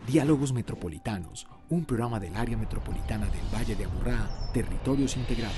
Diálogos Metropolitanos, un programa del área metropolitana del Valle de Aburrá, Territorios Integrados.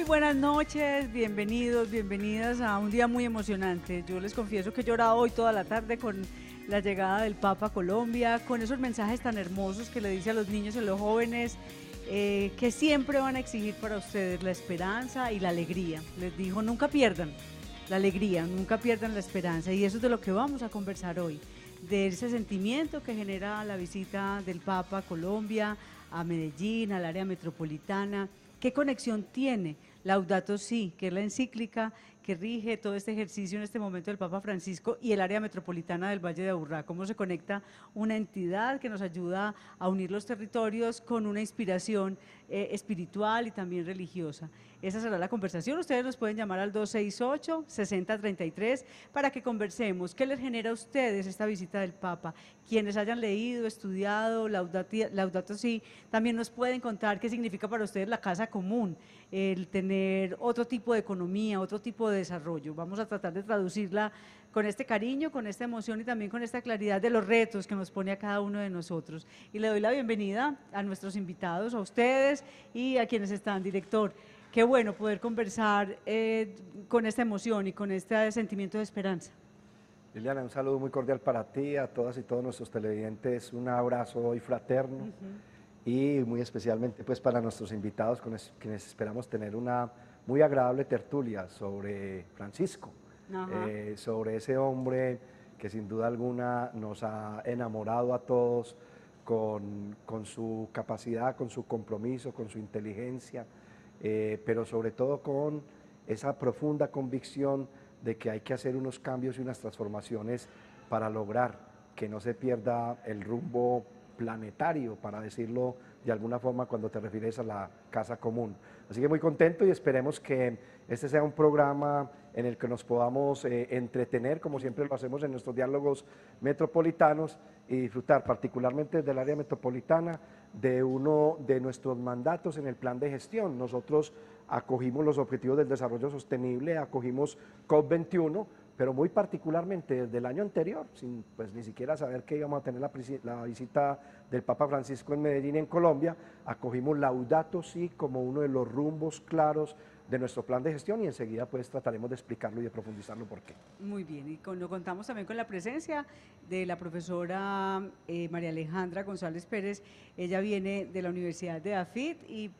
Buenas noches, bienvenidos, bienvenidas a un día muy emocionante. Yo les confieso que he llorado hoy toda la tarde con la llegada del Papa a Colombia, con esos mensajes tan hermosos que le dice a los niños y a los jóvenes que siempre van a exigir para ustedes la esperanza y la alegría. Les dijo, nunca pierdan la alegría, nunca pierdan la esperanza, y eso es de lo que vamos a conversar hoy, de ese sentimiento que genera la visita del Papa a Colombia, a Medellín, al área metropolitana. ¿Qué conexión tiene Laudato Si, que es la encíclica que rige todo este ejercicio en este momento del Papa Francisco, y el área metropolitana del Valle de Aburrá? ¿Cómo se conecta una entidad que nos ayuda a unir los territorios con una inspiración espiritual y también religiosa? Esa será la conversación. Ustedes nos pueden llamar al 268-6033 para que conversemos. ¿Qué les genera a ustedes esta visita del Papa? Quienes hayan leído, estudiado Laudato Si, también nos pueden contar qué significa para ustedes la casa común, el tener otro tipo de economía, otro tipo de desarrollo. Vamos a tratar de traducirla con este cariño, con esta emoción y también con esta claridad de los retos que nos pone a cada uno de nosotros. Y le doy la bienvenida a nuestros invitados, a ustedes y a quienes están. Director, qué bueno poder conversar con esta emoción y con este sentimiento de esperanza. Liliana, un saludo muy cordial para ti, a todas y todos nuestros televidentes, un abrazo hoy fraterno y muy especialmente pues para nuestros invitados con quienes esperamos tener una muy agradable tertulia sobre Francisco, sobre ese hombre que sin duda alguna nos ha enamorado a todos con su capacidad, con su compromiso, con su inteligencia, pero sobre todo con esa profunda convicción de que hay que hacer unos cambios y unas transformaciones para lograr que no se pierda el rumbo planetario, para decirlo de alguna forma cuando te refieres a la casa común. Así que muy contento y esperemos que este sea un programa en el que nos podamos entretener, como siempre lo hacemos en nuestros diálogos metropolitanos, y disfrutar particularmente desde el área metropolitana de uno de nuestros mandatos en el plan de gestión. Nosotros acogimos los Objetivos del Desarrollo Sostenible, acogimos COP21, pero muy particularmente desde el año anterior, sin pues ni siquiera saber que íbamos a tener la visita del Papa Francisco en Medellín y en Colombia, acogimos Laudato Si como uno de los rumbos claros de nuestro plan de gestión, y enseguida pues trataremos de explicarlo y de profundizarlo por qué. Muy bien, y lo contamos también con la presencia de la profesora María Alejandra González Pérez. Ella viene de la Universidad de AFIT y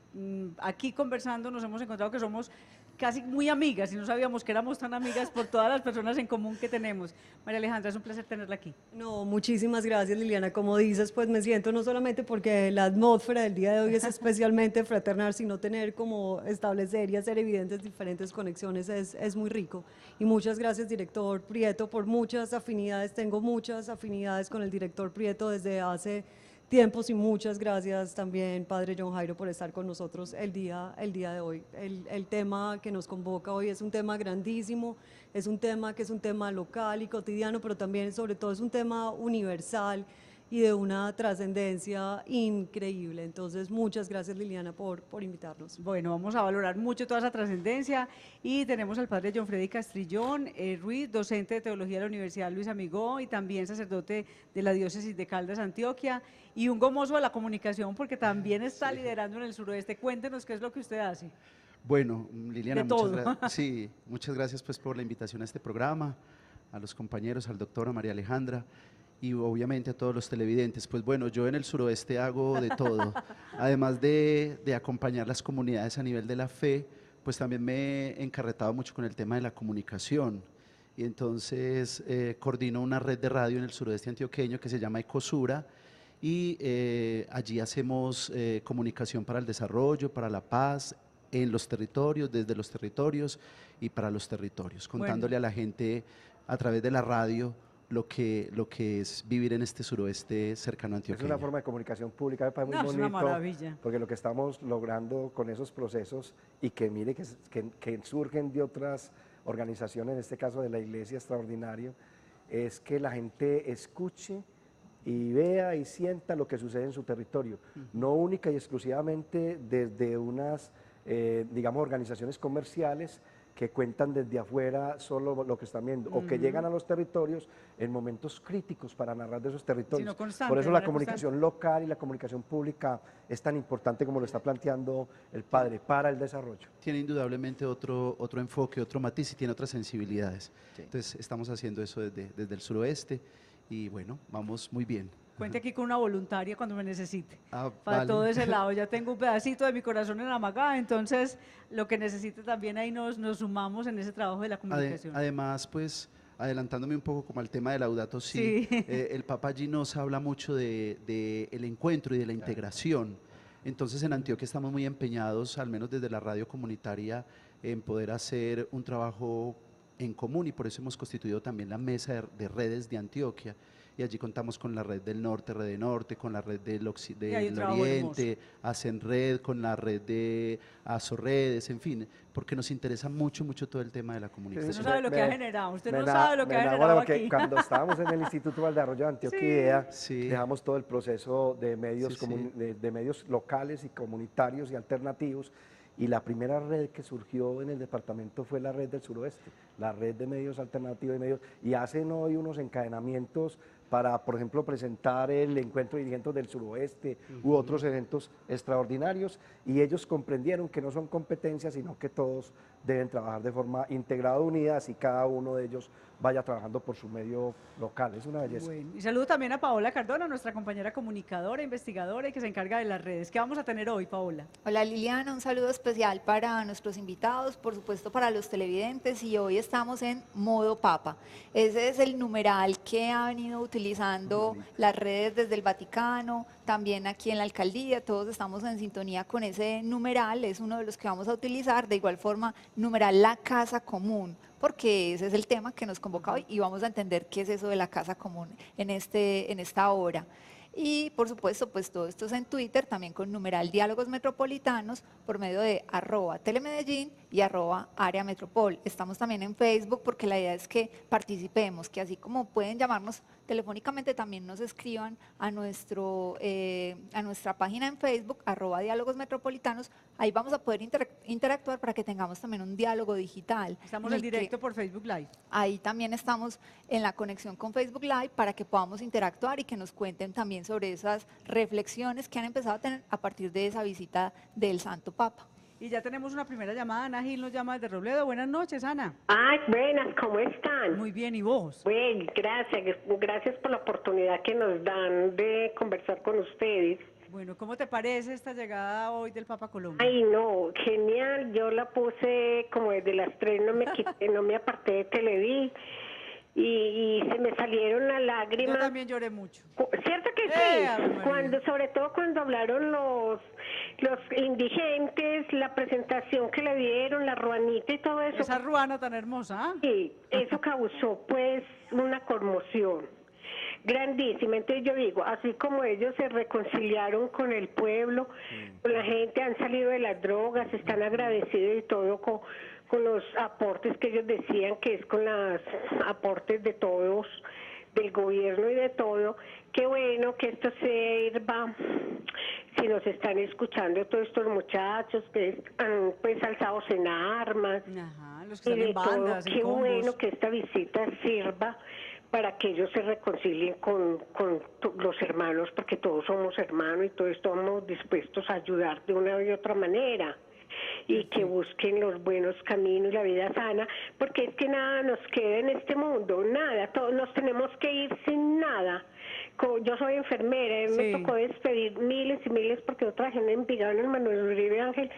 aquí conversando nos hemos encontrado que somos casi muy amigas y no sabíamos que éramos tan amigas por todas las personas en común que tenemos. María Alejandra, es un placer tenerla aquí. No, muchísimas gracias, Liliana. Como dices, pues me siento no solamente porque la atmósfera del día de hoy es especialmente fraternal, sino tener como establecer y hacer evidentes diferentes conexiones es muy rico. Y muchas gracias, director Prieto, por muchas afinidades. Tengo muchas afinidades con el director Prieto desde hace tiempos, y muchas gracias también, padre John Jairo, por estar con nosotros el día de hoy. El tema que nos convoca hoy es un tema grandísimo, es un tema que es un tema local y cotidiano, pero también sobre todo es un tema universal y de una trascendencia increíble. Entonces, muchas gracias, Liliana, por invitarnos. Bueno, vamos a valorar mucho toda esa trascendencia, y tenemos al padre John Freddy Castrillón Ruiz, docente de Teología de la Universidad Luis Amigó y también sacerdote de la Diócesis de Caldas, Antioquia, y un gomoso de la comunicación porque también está liderando en el suroeste. Cuéntenos qué es lo que usted hace. Bueno, Liliana, muchas gracias pues por la invitación a este programa, a los compañeros, al doctor, a María Alejandra, y obviamente a todos los televidentes. Pues bueno, yo en el suroeste hago de todo, además de acompañar las comunidades a nivel de la fe, pues también me he encarretado mucho con el tema de la comunicación, y entonces coordino una red de radio en el suroeste antioqueño que se llama Ecosura, y allí hacemos comunicación para el desarrollo, para la paz, en los territorios, desde los territorios y para los territorios, contándole a la gente a través de la radio lo que es vivir en este suroeste cercano a Antioquia. Es una forma de comunicación pública, me parece muy bonito, es una maravilla. porque lo que estamos logrando con esos procesos y que mire que surgen de otras organizaciones, en este caso de la Iglesia Extraordinario, es que la gente escuche y vea y sienta lo que sucede en su territorio, no única y exclusivamente desde unas, digamos, organizaciones comerciales que cuentan desde afuera solo lo que están viendo, o que llegan a los territorios en momentos críticos para narrar de esos territorios. Por eso la comunicación local y la comunicación pública es tan importante como lo está planteando el padre para el desarrollo. Tiene indudablemente otro enfoque, otro matiz y tiene otras sensibilidades. Sí. Entonces estamos haciendo eso desde el suroeste y bueno, vamos muy bien. Cuente aquí con una voluntaria cuando me necesite. Para vale. todo ese lado, ya tengo un pedacito de mi corazón en Amagá, entonces lo que necesite también ahí nos sumamos en ese trabajo de la comunicación. Además, pues, adelantándome un poco como al tema del Laudato Si, el Papa allí nos habla mucho de el encuentro y de la integración. Entonces en Antioquia estamos muy empeñados, al menos desde la radio comunitaria, en poder hacer un trabajo en común y por eso hemos constituido también la mesa de redes de Antioquia. Y allí contamos con la red del norte, Red de Norte, con la red del oriente, Acenred, con la red de Azorredes, en fin, porque nos interesa mucho todo el tema de la comunicación. Usted no sabe lo que ha generado, usted no sabe lo que ha generado aquí. Cuando estábamos en el Instituto Valdearroyo de Antioquia, dejamos todo el proceso de medios, de medios locales y comunitarios y alternativos, y la primera red que surgió en el departamento fue la red del suroeste, la red de medios alternativos y hacen hoy unos encadenamientos para, por ejemplo, presentar el encuentro de dirigentes del suroeste u otros eventos extraordinarios, y ellos comprendieron que no son competencias, sino que todos deben trabajar de forma integrada, unidas, y cada uno de ellos vaya trabajando por su medio local. Es una belleza. Bueno, y saludo también a Paola Cardona, nuestra compañera comunicadora, investigadora y que se encarga de las redes. ¿Qué vamos a tener hoy, Paola? Hola Liliana, un saludo especial para nuestros invitados, por supuesto para los televidentes, y hoy estamos en modo Papa. Ese es el numeral que ha venido utilizando las redes desde el Vaticano, también aquí en la alcaldía, todos estamos en sintonía con ese numeral, es uno de los que vamos a utilizar. De igual forma, numeral la casa común, porque ese es el tema que nos convoca hoy y vamos a entender qué es eso de la casa común en esta hora. Y por supuesto, pues todo esto es en Twitter, también con numeral Diálogos Metropolitanos, por medio de @telemedellín y @áreametropol. Estamos también en Facebook porque la idea es que participemos, que así como pueden llamarnos telefónicamente, también nos escriban a nuestra página en Facebook, @Diálogos Metropolitanos. Ahí vamos a poder interactuar para que tengamos también un diálogo digital. Estamos en directo por Facebook Live. Ahí también estamos en la conexión con Facebook Live para que podamos interactuar y que nos cuenten también sobre esas reflexiones que han empezado a tener a partir de esa visita del Santo Papa. Y ya tenemos una primera llamada. Ana Gil nos llama desde Robledo. Buenas noches, Ana. Ay, buenas, ¿cómo están? Muy bien, ¿y vos? Bueno, gracias por la oportunidad que nos dan de conversar con ustedes. Bueno, ¿cómo te parece esta llegada hoy del Papa Colombia? Ay, no, genial. Yo la puse como desde las 3, no me quité, no me aparté de Televí. Y se me salieron las lágrimas. Yo también lloré mucho. ¿Cierto que sí? Sobre todo cuando hablaron los indigentes, la presentación que le dieron, la ruanita y todo eso. Esa ruana tan hermosa. Sí, eso causó pues una conmoción grandísima. Entonces yo digo, así como ellos se reconciliaron con el pueblo, con la gente, han salido de las drogas, están agradecidos y todo con los aportes que ellos decían que es con los aportes de todos, del gobierno y de todo. Qué bueno que esto sirva, si nos están escuchando todos estos muchachos que están pues alzados en armas. Ajá, los que están en bandas, qué bueno que esta visita sirva para que ellos se reconcilien con los hermanos, porque todos somos hermanos y todos estamos dispuestos a ayudar de una y otra manera. Y que busquen los buenos caminos, la vida sana, porque es que nada nos queda en este mundo, nada, todos nos tenemos que ir sin nada. Yo soy enfermera, me tocó despedir miles y miles porque yo trabajé en Envigado, en el Manuel Uribe Ángel,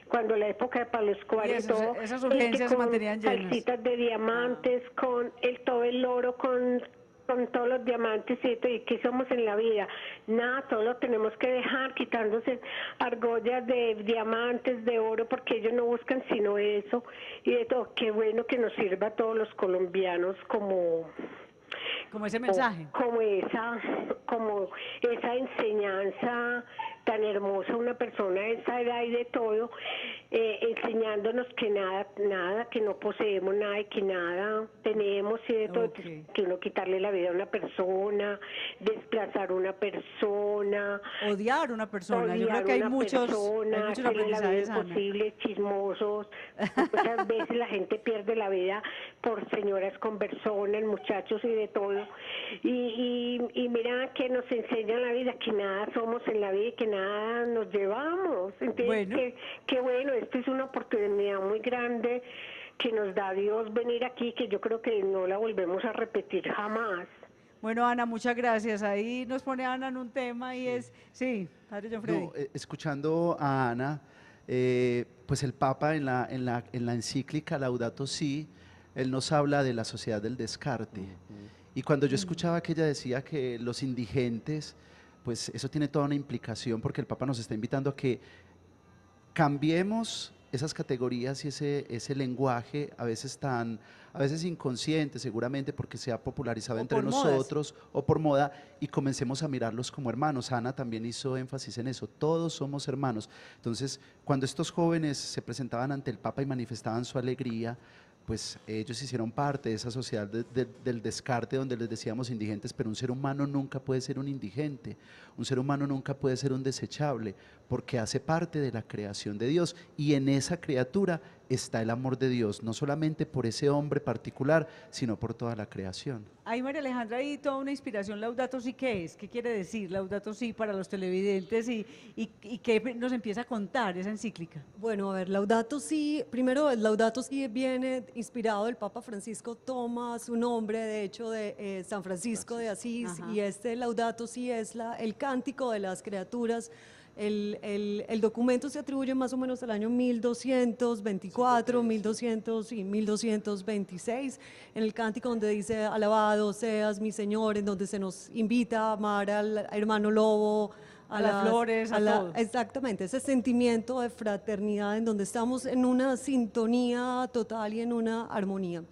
cuando la época de Pablo Escobar y todo. Esas urgencias se mantenían llenas. Calcitas de diamantes, con todo el oro, con con todos los diamantes y que somos en la vida. Nada, todo lo tenemos que dejar, quitándose argollas de diamantes, de oro, porque ellos no buscan sino eso. Y de todo, qué bueno que nos sirva a todos los colombianos como ese mensaje. Como esa enseñanza tan hermosa, una persona de esa edad y de todo, enseñándonos que nada, que no poseemos nada y que nada tenemos y de todo, Okay. que uno quitarle la vida a una persona, desplazar a una persona, Odiar a una persona. Yo creo odiar que hay una muchos persona, hacerle la vida aprendizajes, Ana. imposible, chismosos. Muchas veces la gente pierde la vida por señoras con personas, muchachos y de todo. Y mira que nos enseñan la vida, que nada somos en la vida y que nada nos llevamos. Entonces, Bueno. qué bueno, esto es una oportunidad muy grande que nos da Dios venir aquí, que yo creo que no la volvemos a repetir jamás. Bueno, Ana, muchas gracias. Ahí nos pone Ana en un tema y es, sí, padre John Freddy. No, escuchando a Ana, pues el Papa en la encíclica Laudato Si, él nos habla de la sociedad del descarte. Y cuando yo escuchaba que ella decía que los indigentes, pues eso tiene toda una implicación porque el Papa nos está invitando a que cambiemos esas categorías y ese lenguaje a veces inconsciente seguramente porque se ha popularizado O entre por modas. nosotros o por moda y comencemos a mirarlos como hermanos. Ana también hizo énfasis en eso, todos somos hermanos. Entonces, cuando estos jóvenes se presentaban ante el Papa y manifestaban su alegría, pues ellos hicieron parte de esa sociedad del descarte donde les decíamos indigentes, pero un ser humano nunca puede ser un indigente, un ser humano nunca puede ser un desechable, porque hace parte de la creación de Dios y en esa criatura está el amor de Dios, no solamente por ese hombre particular, sino por toda la creación. Ahí, María Alejandra, hay toda una inspiración. Laudato Si, ¿qué es? ¿Qué quiere decir Laudato Si para los televidentes y qué nos empieza a contar esa encíclica? Bueno, a ver, Laudato Si, primero el Laudato Si viene inspirado, el Papa Francisco toma su nombre, de hecho, de San Francisco de Asís, Ajá. y este Laudato Si es el cántico de las criaturas. El documento se atribuye más o menos al año 1224, 1226, en el cántico donde dice, alabado seas mi Señor, en donde se nos invita a amar al hermano lobo, A las flores, a todo. Exactamente, ese sentimiento de fraternidad en donde estamos en una sintonía total y en una armonía.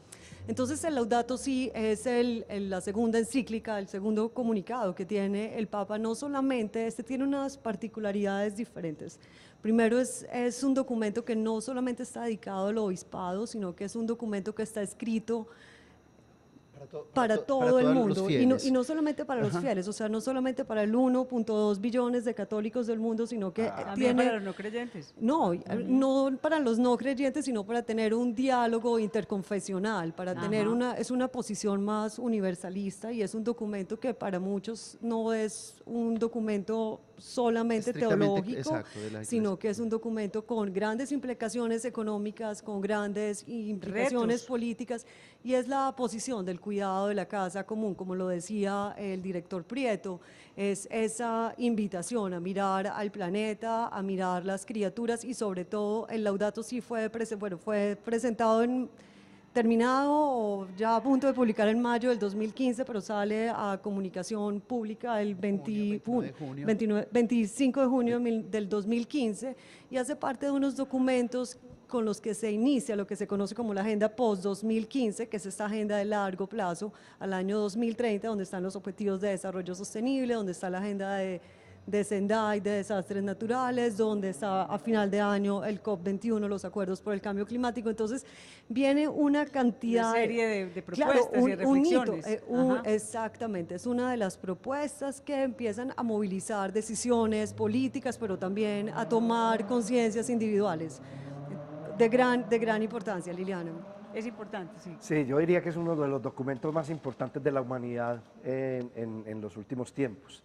Entonces el Laudato Si es la segunda encíclica, el segundo comunicado que tiene el Papa. No solamente, tiene unas particularidades diferentes. Primero es un documento que no solamente está dedicado al obispado, sino que es un documento que está escrito para todo el mundo y no solamente para los fieles, o sea, no solamente para el 1.2 billones de católicos del mundo, sino que También para los no creyentes. no, no para los no creyentes, sino para tener un diálogo interconfesional, para tener es una posición más universalista y es un documento que para muchos no es un documento solamente teológico, exacto, de la sino Iglesia. que es un documento con grandes implicaciones económicas, con grandes implicaciones Retos. políticas, y es la posición del cuidado de la casa común, como lo decía el director Prieto, es esa invitación a mirar al planeta, a mirar las criaturas, y sobre todo el Laudato Si fue presentado terminado o ya a punto de publicar en mayo del 2015, pero sale a comunicación pública el 25 de junio del 2015 y hace parte de unos documentos con los que se inicia lo que se conoce como la Agenda Post-2015, que es esta agenda de largo plazo al año 2030, donde están los objetivos de desarrollo sostenible, donde está la agenda de Sendai, de desastres naturales, donde está a final de año el COP21, los acuerdos por el cambio climático. Entonces viene una cantidad, Una serie de claro, propuestas y reflexiones. Ajá. Exactamente, es una de las propuestas que empiezan a movilizar decisiones políticas, pero también a tomar conciencias individuales de gran importancia, Liliana. Es importante, sí. Sí, yo diría que es uno de los documentos más importantes de la humanidad en los últimos tiempos.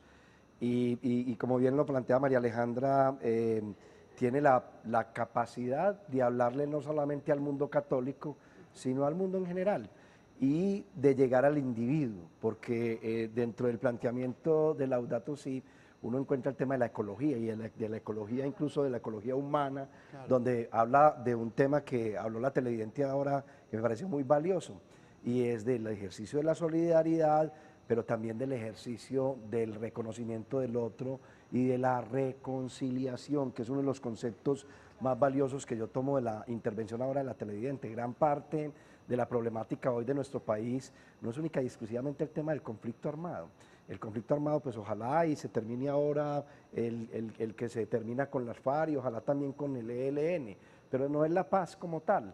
Y como bien lo plantea María Alejandra, tiene la capacidad de hablarle no solamente al mundo católico, sino al mundo en general, y de llegar al individuo, porque dentro del planteamiento de Laudato Si, uno encuentra el tema de la ecología, y de la ecología, incluso de la ecología humana, claro, donde habla de un tema que habló la televidente ahora, que me pareció muy valioso, y es del ejercicio de la solidaridad, pero también del ejercicio del reconocimiento del otro y de la reconciliación, que es uno de los conceptos más valiosos que yo tomo de la intervención ahora de la televidente. Gran parte de la problemática hoy de nuestro país no es única y exclusivamente el tema del conflicto armado. El conflicto armado, pues ojalá y se termine ahora el que se termina con las FARC y ojalá también con el ELN, pero no es la paz como tal.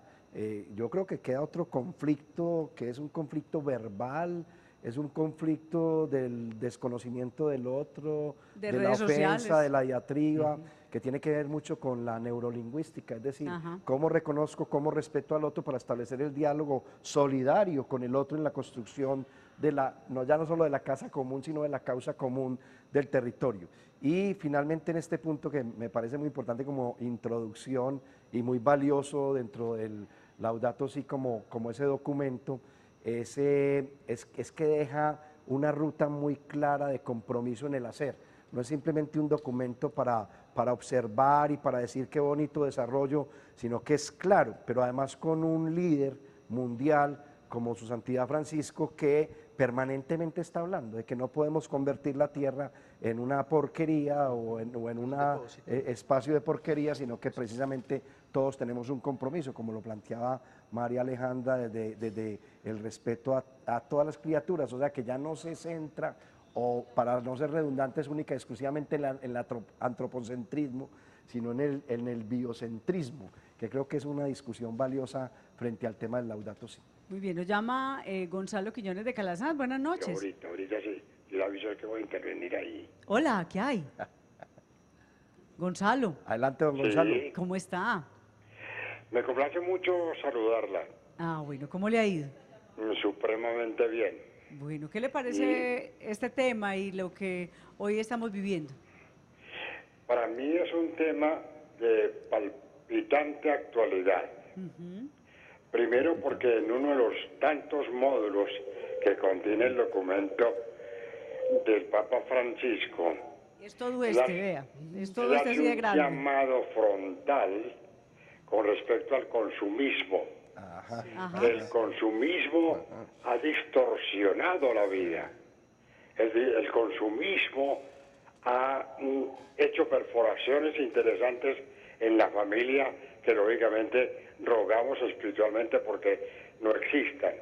Yo creo que queda otro conflicto que es un conflicto verbal, es un conflicto del desconocimiento del otro, de la ofensa, sociales, de la diatriba, que tiene que ver mucho con la neurolingüística, es decir, cómo reconozco, cómo respeto al otro para establecer el diálogo solidario con el otro en la construcción de ya no solo de la casa común, sino de la causa común del territorio. Y finalmente en este punto que me parece muy importante como introducción y muy valioso dentro del Laudato Si como ese documento, es que deja una ruta muy clara de compromiso en el hacer. No es simplemente un documento para observar y para decir qué bonito desarrollo, sino que es claro, pero además con un líder mundial como su Santidad Francisco, que permanentemente está hablando de que no podemos convertir la tierra en una porquería o en un espacio de porquería, sino que precisamente todos tenemos un compromiso, como lo planteaba María Alejandra, desde el respeto a todas las criaturas, o sea que ya no se centra, o para no ser redundantes, única y exclusivamente en el antropocentrismo, sino en el biocentrismo, que creo que es una discusión valiosa frente al tema del Laudato Si. Muy bien, nos llama Gonzalo Quiñones de Calazán, buenas noches. Ahorita sí, yo le aviso que voy a intervenir ahí. Hola, ¿qué hay? Gonzalo. Adelante, don Gonzalo. Sí. ¿Cómo está? Me complace mucho saludarla. Ah, bueno, ¿cómo le ha ido? Supremamente bien. Bueno, ¿qué le parece este tema y lo que hoy estamos viviendo? Para mí es un tema de palpitante actualidad. Primero porque en uno de los tantos módulos que contiene el documento del Papa Francisco, es todo vea, es todo así de grande. Un llamado frontal con respecto al consumismo. El consumismo ha distorsionado la vida. El consumismo ha hecho perforaciones interesantes en la familia que lógicamente rogamos espiritualmente porque no existan.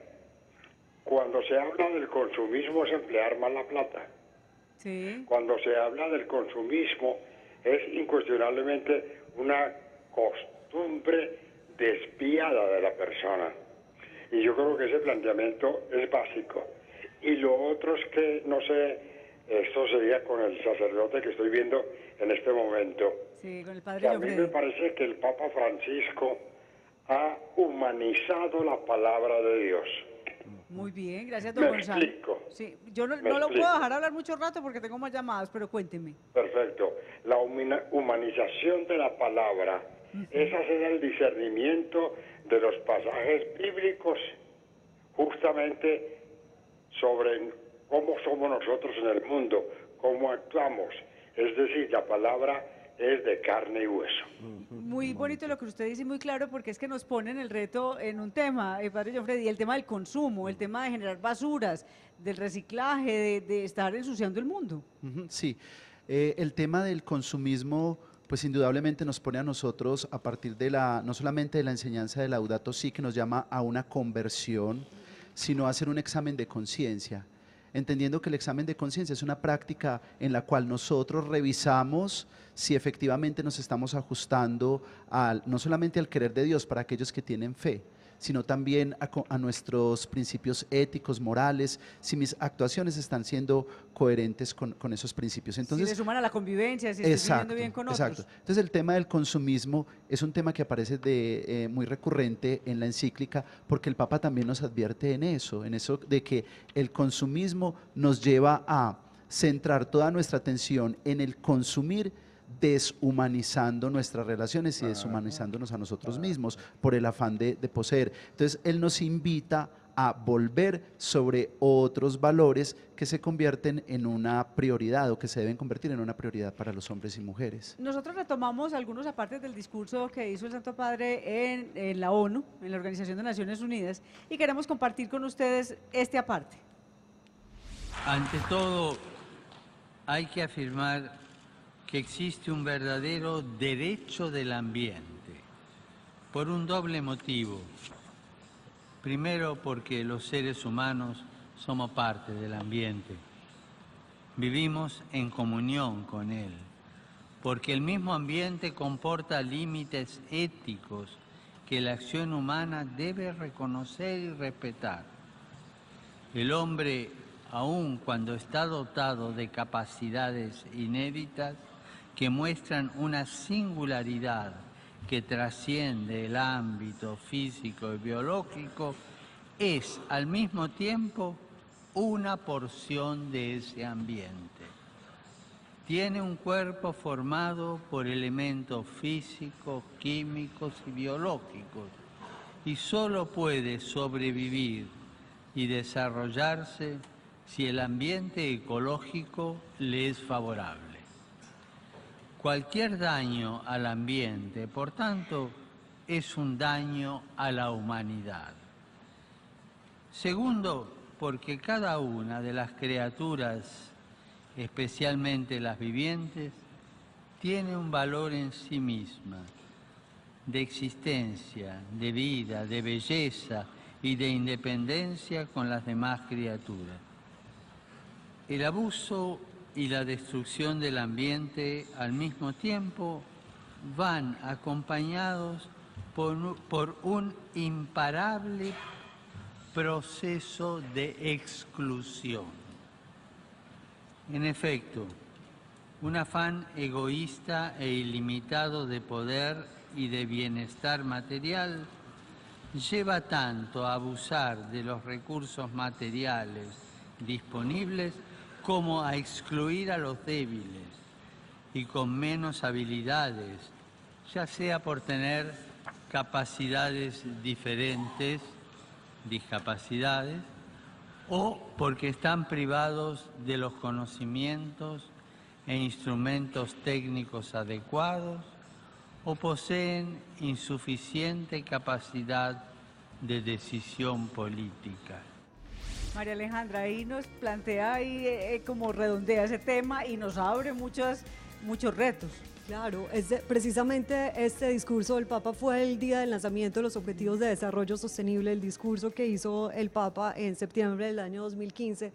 Cuando se habla del consumismo es emplear mal la plata. Sí. Cuando se habla del consumismo es incuestionablemente una costumbre despiada de la persona. Y yo creo que ese planteamiento es básico. Y lo otro es que, no sé, esto sería con el sacerdote que estoy viendo en este momento. Sí, con el padre A mí me parece que el Papa Francisco ha humanizado la palabra de Dios. Muy bien, gracias, don Gonzalo. Explico. Sí, yo no lo puedo dejar hablar mucho rato porque tengo más llamadas, pero cuénteme. Perfecto. La humanización de la palabra es hacer el discernimiento de los pasajes bíblicos justamente sobre cómo somos nosotros en el mundo, cómo actuamos. Es decir, la palabra es de carne y hueso. Muy bonito lo que usted dice, muy claro, porque es que nos ponen el reto en un tema, padre John Freddy, el tema del consumo, el tema de generar basuras, del reciclaje, de estar ensuciando el mundo. Sí, el tema del consumismo, pues indudablemente nos pone a nosotros a partir de no solamente de la enseñanza de Laudato Si, que nos llama a una conversión, sino a hacer un examen de conciencia, entendiendo que el examen de conciencia es una práctica en la cual nosotros revisamos si efectivamente nos estamos ajustando no solamente al querer de Dios para aquellos que tienen fe, sino también a nuestros principios éticos, morales, si mis actuaciones están siendo coherentes con esos principios. Entonces, si le suman a la convivencia, si estoy viviendo bien con otros. Exacto. Entonces el tema del consumismo es un tema que aparece muy recurrente en la encíclica, porque el Papa también nos advierte en eso de que el consumismo nos lleva a centrar toda nuestra atención en el consumir, deshumanizando nuestras relaciones y deshumanizándonos a nosotros mismos por el afán de poseer. Entonces, él nos invita a volver sobre otros valores que se convierten en una prioridad o que se deben convertir en una prioridad para los hombres y mujeres. Nosotros retomamos algunos apartes del discurso que hizo el Santo Padre en la ONU, en la Organización de Naciones Unidas, y queremos compartir con ustedes este aparte. Ante todo, hay que afirmar que existe un verdadero derecho del ambiente, por un doble motivo. Primero, porque los seres humanos somos parte del ambiente. Vivimos en comunión con él, porque el mismo ambiente comporta límites éticos que la acción humana debe reconocer y respetar. El hombre, aun cuando está dotado de capacidades inéditas que muestran una singularidad que trasciende el ámbito físico y biológico, es al mismo tiempo una porción de ese ambiente. Tiene un cuerpo formado por elementos físicos, químicos y biológicos y solo puede sobrevivir y desarrollarse si el ambiente ecológico le es favorable. Cualquier daño al ambiente, por tanto, es un daño a la humanidad. Segundo, porque cada una de las criaturas, especialmente las vivientes, tiene un valor en sí misma, de existencia, de vida, de belleza y de independencia con las demás criaturas. El abuso y la destrucción del ambiente al mismo tiempo van acompañados por un imparable proceso de exclusión. En efecto, un afán egoísta e ilimitado de poder y de bienestar material lleva tanto a abusar de los recursos materiales disponibles como a excluir a los débiles y con menos habilidades, ya sea por tener capacidades diferentes, discapacidades, o porque están privados de los conocimientos e instrumentos técnicos adecuados, o poseen insuficiente capacidad de decisión política. María Alejandra, ahí nos plantea, ahí como redondea ese tema y nos abre muchos retos. Claro, precisamente este discurso del Papa fue el día del lanzamiento de los Objetivos de Desarrollo Sostenible, el discurso que hizo el Papa en septiembre del año 2015.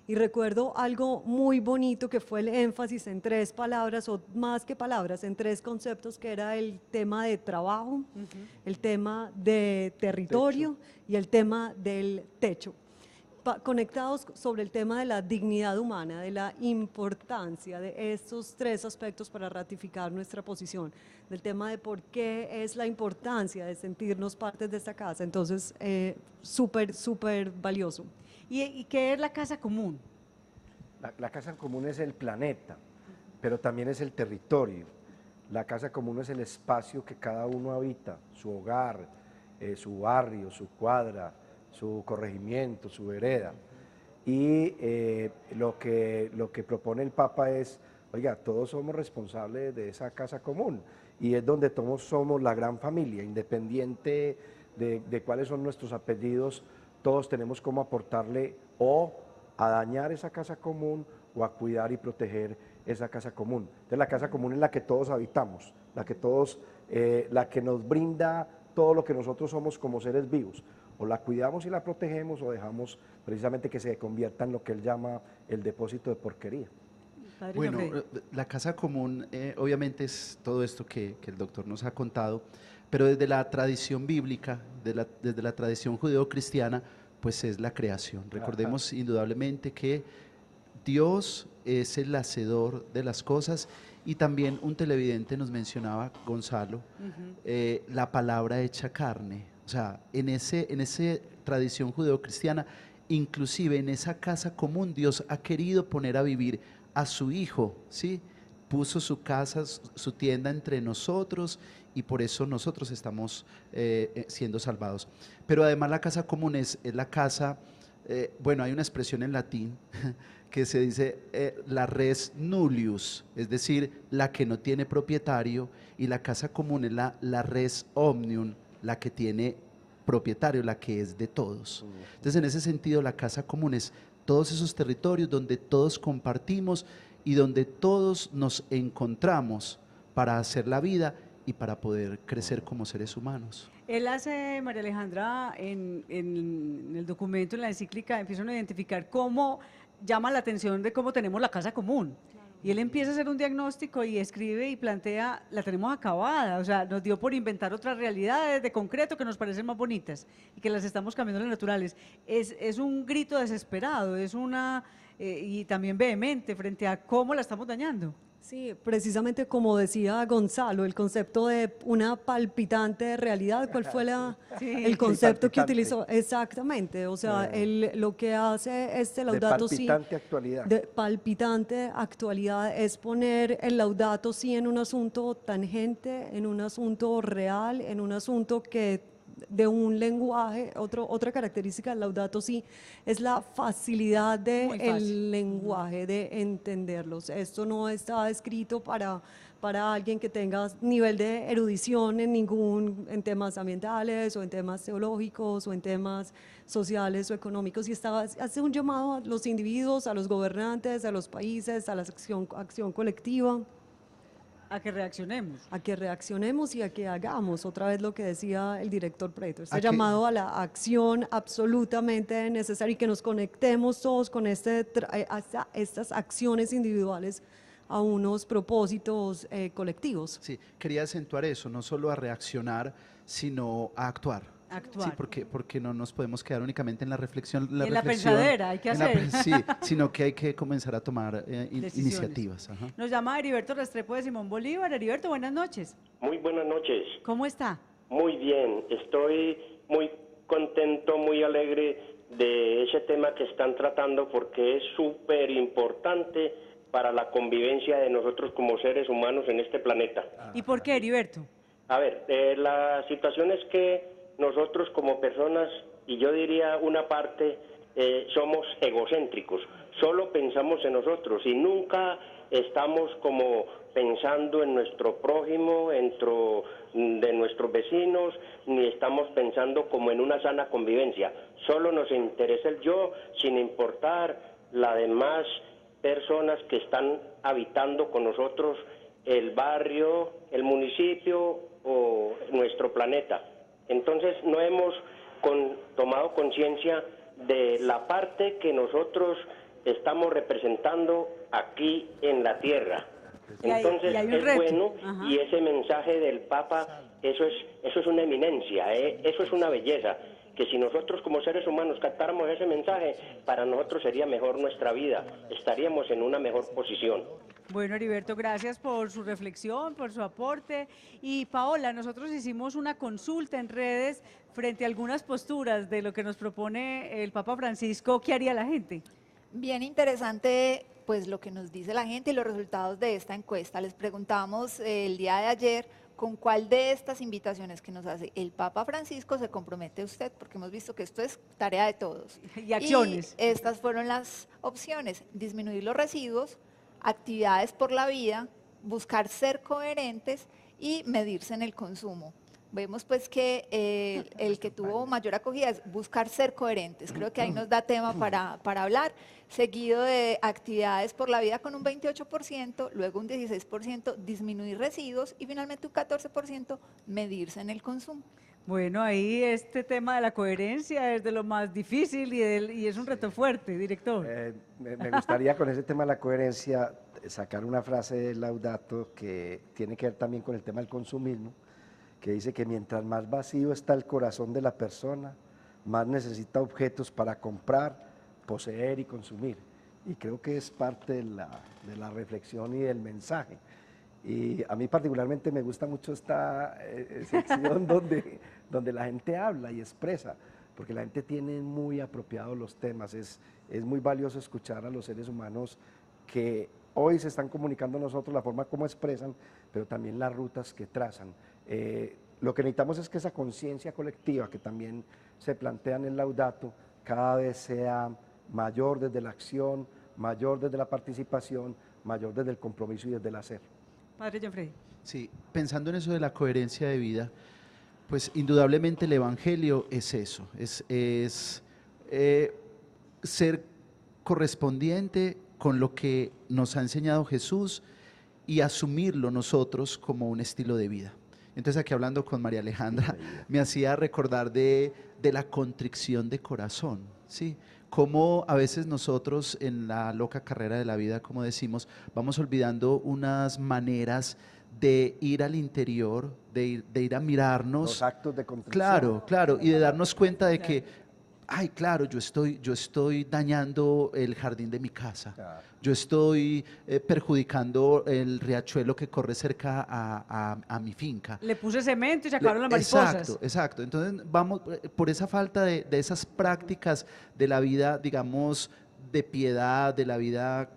Y recuerdo algo muy bonito que fue el énfasis en 3 palabras, o más que palabras, en 3 conceptos, que era el tema de trabajo, el tema de territorio y el tema del techo. Conectados sobre el tema de la dignidad humana, de la importancia de estos 3 aspectos para ratificar nuestra posición, del tema de por qué es la importancia de sentirnos partes de esta casa. Entonces, súper valioso. ¿Y qué es la casa común? La casa común es el planeta, pero también es el territorio. La casa común es el espacio que cada uno habita, su hogar, su barrio, su cuadra, su corregimiento, su vereda. Y lo que propone el Papa es, oiga, todos somos responsables de esa casa común y es donde todos somos la gran familia, independiente de cuáles son nuestros apellidos, todos tenemos como aportarle o a dañar esa casa común o a cuidar y proteger esa casa común. Entonces la casa común es la que todos habitamos, la que nos brinda todo lo que nosotros somos como seres vivos. O la cuidamos y la protegemos o dejamos precisamente que se convierta en lo que él llama el depósito de porquería. Bueno, la casa común obviamente es todo esto que el doctor nos ha contado, pero desde la tradición bíblica, desde la tradición judeocristiana, pues es la creación. Recordemos indudablemente que Dios es el hacedor de las cosas y también un televidente nos mencionaba, Gonzalo, la palabra hecha carne. O sea, en esa tradición judeocristiana, inclusive en esa casa común, Dios ha querido poner a vivir a su Hijo, ¿sí? Puso su casa, su tienda entre nosotros y por eso nosotros estamos siendo salvados. Pero además la casa común es la casa, bueno, hay una expresión en latín que se dice la res nullius, es decir, la que no tiene propietario, y la casa común es la res omnium, la que tiene propietario, la que es de todos. Entonces, en ese sentido, la casa común es todos esos territorios donde todos compartimos y donde todos nos encontramos para hacer la vida y para poder crecer como seres humanos. Él hace, María Alejandra, en el documento, en la encíclica, empiezan a identificar cómo llama la atención de cómo tenemos la casa común. Y él empieza a hacer un diagnóstico y escribe y plantea, la tenemos acabada, o sea, nos dio por inventar otras realidades de concreto que nos parecen más bonitas y que las estamos cambiando a las naturales. Es un grito desesperado, es una, y también vehemente frente a cómo la estamos dañando. Sí, precisamente como decía Gonzalo, el concepto de una palpitante realidad, ¿cuál fue el concepto que utilizó? Exactamente, o sea, lo que hace este Laudato Si, palpitante actualidad. De palpitante actualidad, es poner el Laudato Si en un asunto tangente, en un asunto real, en un asunto que de un lenguaje. Otra característica del Laudato Si es la facilidad del lenguaje, de entenderlos. Esto no está escrito para alguien que tenga nivel de erudición en temas ambientales o en temas teológicos o en temas sociales o económicos, y hace un llamado a los individuos, a los gobernantes, a los países, a la acción colectiva. A que reaccionemos. A que reaccionemos y a que hagamos, otra vez lo que decía el director Preto, este llamado a la acción absolutamente necesaria y que nos conectemos todos con estas acciones individuales a unos propósitos colectivos. Sí, quería acentuar eso, no solo a reaccionar, sino a actuar. Sí, porque no nos podemos quedar únicamente en la reflexión. La pensadera, hay que hacer. Sí, sino que hay que comenzar a tomar iniciativas. Ajá. Nos llama Heriberto Restrepo de Simón Bolívar. Heriberto, buenas noches. Muy buenas noches. ¿Cómo está? Muy bien, estoy muy contento, muy alegre de ese tema que están tratando porque es súper importante para la convivencia de nosotros como seres humanos en este planeta. ¿Y por qué, Heriberto? A ver, la situación es que nosotros como personas, y yo diría una parte, somos egocéntricos, solo pensamos en nosotros y nunca estamos como pensando en nuestro prójimo, de nuestros vecinos, ni estamos pensando como en una sana convivencia. Solo nos interesa el yo, sin importar las demás personas que están habitando con nosotros el barrio, el municipio o nuestro planeta. Entonces no hemos tomado conciencia de la parte que nosotros estamos representando aquí en la tierra. Entonces es bueno. Ajá. Y ese mensaje del Papa, eso es una eminencia, eso es una belleza, que si nosotros como seres humanos captáramos ese mensaje, para nosotros sería mejor nuestra vida, estaríamos en una mejor posición. Bueno, Heriberto, gracias por su reflexión, por su aporte. Y Paola, nosotros hicimos una consulta en redes frente a algunas posturas de lo que nos propone el Papa Francisco. ¿Qué haría la gente? Bien interesante, pues lo que nos dice la gente y los resultados de esta encuesta. Les preguntamos el día de ayer con cuál de estas invitaciones que nos hace el Papa Francisco se compromete usted, porque hemos visto que esto es tarea de todos. Y acciones. Y estas fueron las opciones: disminuir los residuos, actividades por la vida, buscar ser coherentes y medirse en el consumo. Vemos pues que el que tuvo mayor acogida es buscar ser coherentes. Creo que ahí nos da tema para hablar, seguido de actividades por la vida con un 28%, luego un 16% disminuir residuos y finalmente un 14% medirse en el consumo. Bueno, ahí este tema de la coherencia es de lo más difícil y es un reto fuerte, director. Me gustaría con ese tema de la coherencia sacar una frase de Laudato que tiene que ver también con el tema del consumismo, que dice que mientras más vacío está el corazón de la persona, más necesita objetos para comprar, poseer y consumir. Y creo que es parte de la reflexión y del mensaje. Y a mí particularmente me gusta mucho esta sección donde la gente habla y expresa, porque la gente tiene muy apropiados los temas. Es muy valioso escuchar a los seres humanos que hoy se están comunicando a nosotros, la forma como expresan, pero también las rutas que trazan. Lo que necesitamos es que esa conciencia colectiva que también se plantea en el Laudato cada vez sea mayor desde la acción, mayor desde la participación, mayor desde el compromiso y desde el hacer. Padre Gianfredi. Sí, pensando en eso de la coherencia de vida, pues indudablemente el Evangelio es eso, es ser correspondiente con lo que nos ha enseñado Jesús y asumirlo nosotros como un estilo de vida. Entonces aquí hablando con María Alejandra me hacía recordar de la contrición de corazón, ¿sí? Cómo a veces nosotros en la loca carrera de la vida, como decimos, vamos olvidando unas maneras de ir al interior, de ir a mirarnos. Los actos de contrición. Claro, claro, y de darnos cuenta de que ay, claro, yo estoy dañando el jardín de mi casa, yo estoy perjudicando el riachuelo que corre cerca a mi finca. Le puse cemento y se acabaron las mariposas. Exacto, exacto. Entonces vamos, por esa falta de esas prácticas de la vida, digamos, de piedad, de la vida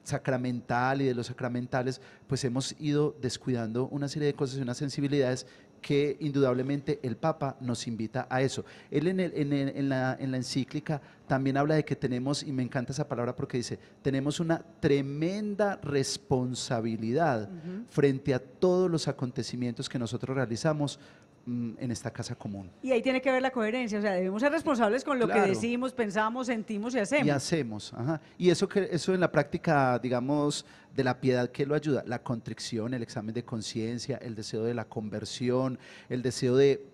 sacramental y de los sacramentales, pues hemos ido descuidando una serie de cosas y unas sensibilidades que indudablemente el Papa nos invita a eso. Él en la encíclica también habla de que tenemos, y me encanta esa palabra porque dice, tenemos una tremenda responsabilidad frente a todos los acontecimientos que nosotros realizamos en esta casa común. Y ahí tiene que ver la coherencia, o sea, debemos ser responsables con lo que decimos, pensamos, sentimos y hacemos. Y hacemos, ajá. Y eso en la práctica, digamos, de la piedad, ¿qué lo ayuda? La contrición, el examen de conciencia, el deseo de la conversión, el deseo de...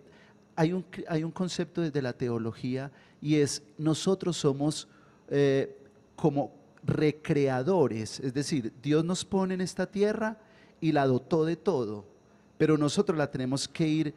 Hay un concepto desde la teología y es, nosotros somos como recreadores, es decir, Dios nos pone en esta tierra y la dotó de todo, pero nosotros la tenemos que ir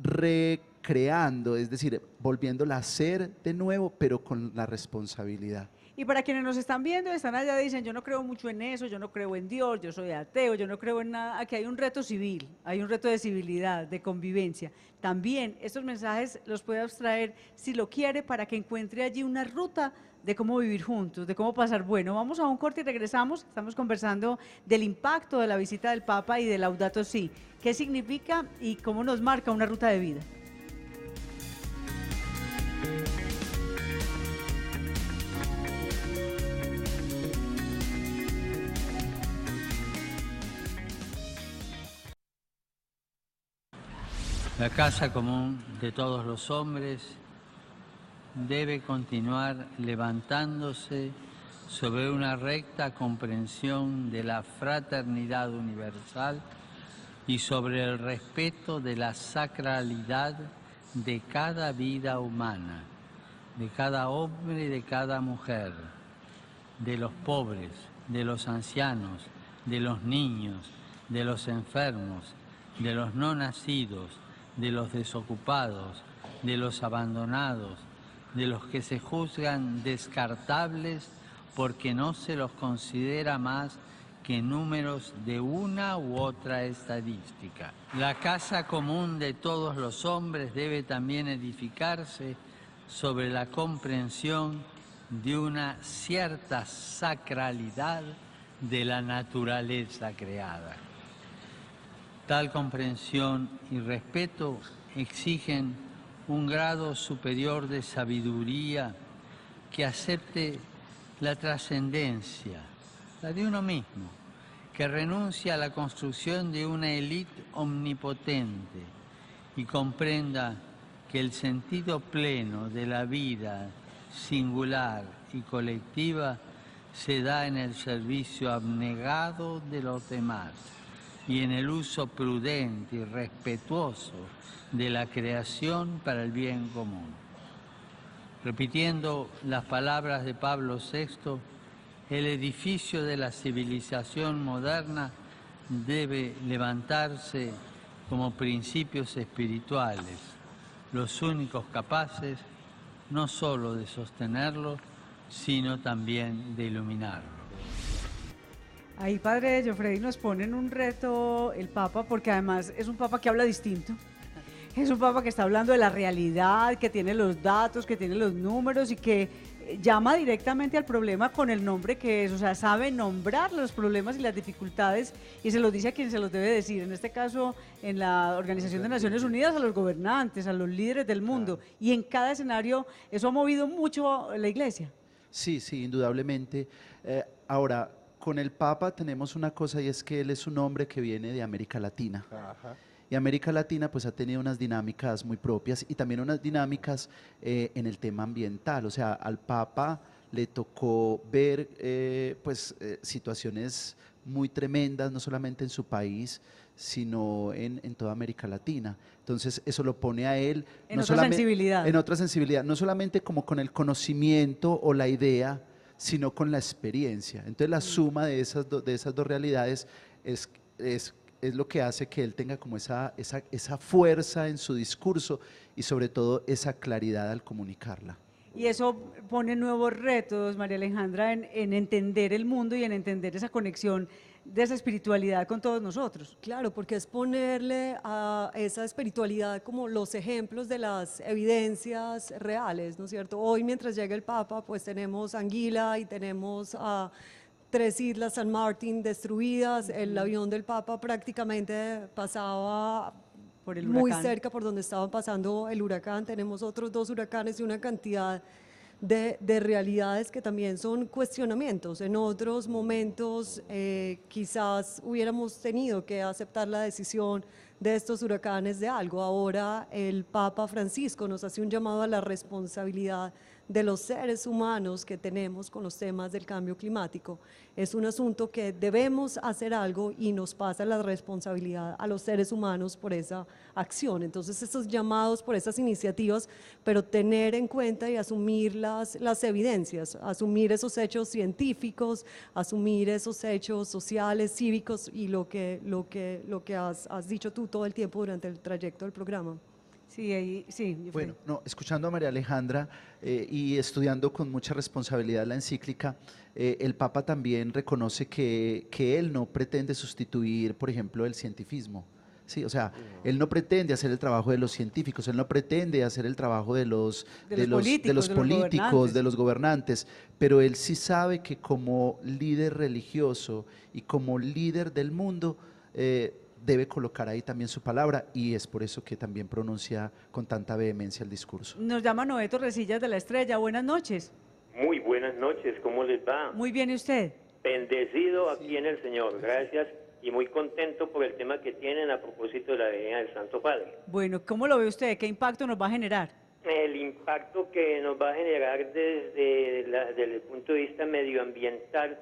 recreando, es decir, volviéndola a hacer de nuevo, pero con la responsabilidad. Y para quienes nos están viendo, están allá, dicen, yo no creo mucho en eso, yo no creo en Dios, yo soy ateo, yo no creo en nada. Aquí hay un reto civil, hay un reto de civilidad, de convivencia. También estos mensajes los puede abstraer, si lo quiere, para que encuentre allí una ruta de cómo vivir juntos, de cómo pasar bueno. Vamos a un corte y regresamos. Estamos conversando del impacto de la visita del Papa y del Laudato Si. ¿Qué significa y cómo nos marca una ruta de vida? La casa común de todos los hombres debe continuar levantándose sobre una recta comprensión de la fraternidad universal y sobre el respeto de la sacralidad de cada vida humana, de cada hombre y de cada mujer, de los pobres, de los ancianos, de los niños, de los enfermos, de los no nacidos, de los desocupados, de los abandonados, de los que se juzgan descartables porque no se los considera más que números de una u otra estadística. La casa común de todos los hombres debe también edificarse sobre la comprensión de una cierta sacralidad de la naturaleza creada. Tal comprensión y respeto exigen un grado superior de sabiduría que acepte la trascendencia, la de uno mismo, que renuncia a la construcción de una élite omnipotente y comprenda que el sentido pleno de la vida singular y colectiva se da en el servicio abnegado de los demás y en el uso prudente y respetuoso de la creación para el bien común. Repitiendo las palabras de Pablo VI, el edificio de la civilización moderna debe levantarse como principios espirituales, los únicos capaces no solo de sostenerlo, sino también de iluminarlo. Ahí, padre Giuffredi, nos pone en un reto el Papa, porque además es un Papa que habla distinto. Es un Papa que está hablando de la realidad, que tiene los datos, que tiene los números y que llama directamente al problema con el nombre que es, o sea, sabe nombrar los problemas y las dificultades y se los dice a quien se los debe decir. En este caso, en la Organización de Naciones Unidas, a los gobernantes, a los líderes del mundo. Claro. Y en cada escenario eso ha movido mucho la Iglesia. Sí, sí, indudablemente. Ahora, con el Papa tenemos una cosa y es que él es un hombre que viene de América Latina. Ajá. Y América Latina pues ha tenido unas dinámicas muy propias y también unas dinámicas en el tema ambiental. O sea, al Papa le tocó ver situaciones muy tremendas, no solamente en su país, sino en toda América Latina. Entonces eso lo pone a él en otra sensibilidad. En otra sensibilidad, no solamente como con el conocimiento o la idea, sino con la experiencia. Entonces la suma de esas dos realidades es lo que hace que él tenga como esa fuerza en su discurso y sobre todo esa claridad al comunicarla. Y eso pone nuevos retos, María Alejandra, en entender el mundo y en entender esa conexión de esa espiritualidad con todos nosotros. Claro, porque es ponerle a esa espiritualidad como los ejemplos de las evidencias reales, ¿no es cierto? Hoy, mientras llega el Papa, pues tenemos Anguila y tenemos a 3 islas San Martín destruidas. El avión del Papa prácticamente pasaba por el muy huracán, cerca por donde estaban pasando el huracán. Tenemos otros 2 huracanes y una cantidad de realidades que también son cuestionamientos. En otros momentos quizás hubiéramos tenido que aceptar la decisión de estos huracanes de algo. Ahora el Papa Francisco nos hace un llamado a la responsabilidad de los seres humanos que tenemos con los temas del cambio climático. Es un asunto que debemos hacer algo y nos pasa la responsabilidad a los seres humanos por esa acción. Entonces, estos llamados por esas iniciativas, pero tener en cuenta y asumir las evidencias, asumir esos hechos científicos, asumir esos hechos sociales, cívicos y lo que has dicho tú todo el tiempo durante el trayecto del programa. Sí, sí. Bueno, no, escuchando a María Alejandra y estudiando con mucha responsabilidad la encíclica, el Papa también reconoce que él no pretende sustituir, por ejemplo, el cientifismo. Sí, o sea, él no pretende hacer el trabajo de los científicos, él no pretende hacer el trabajo de los políticos, de los gobernantes, pero él sí sabe que como líder religioso y como líder del mundo, debe colocar ahí también su palabra y es por eso que también pronuncia con tanta vehemencia el discurso. Nos llama Noé Torrecillas de La Estrella. Buenas noches. Muy buenas noches, ¿cómo les va? Muy bien, ¿y usted? Bendecido aquí en el Señor, gracias, y muy contento por el tema que tienen a propósito de la venida del Santo Padre. Bueno, ¿cómo lo ve usted? ¿Qué impacto nos va a generar? El impacto que nos va a generar desde el punto de vista medioambiental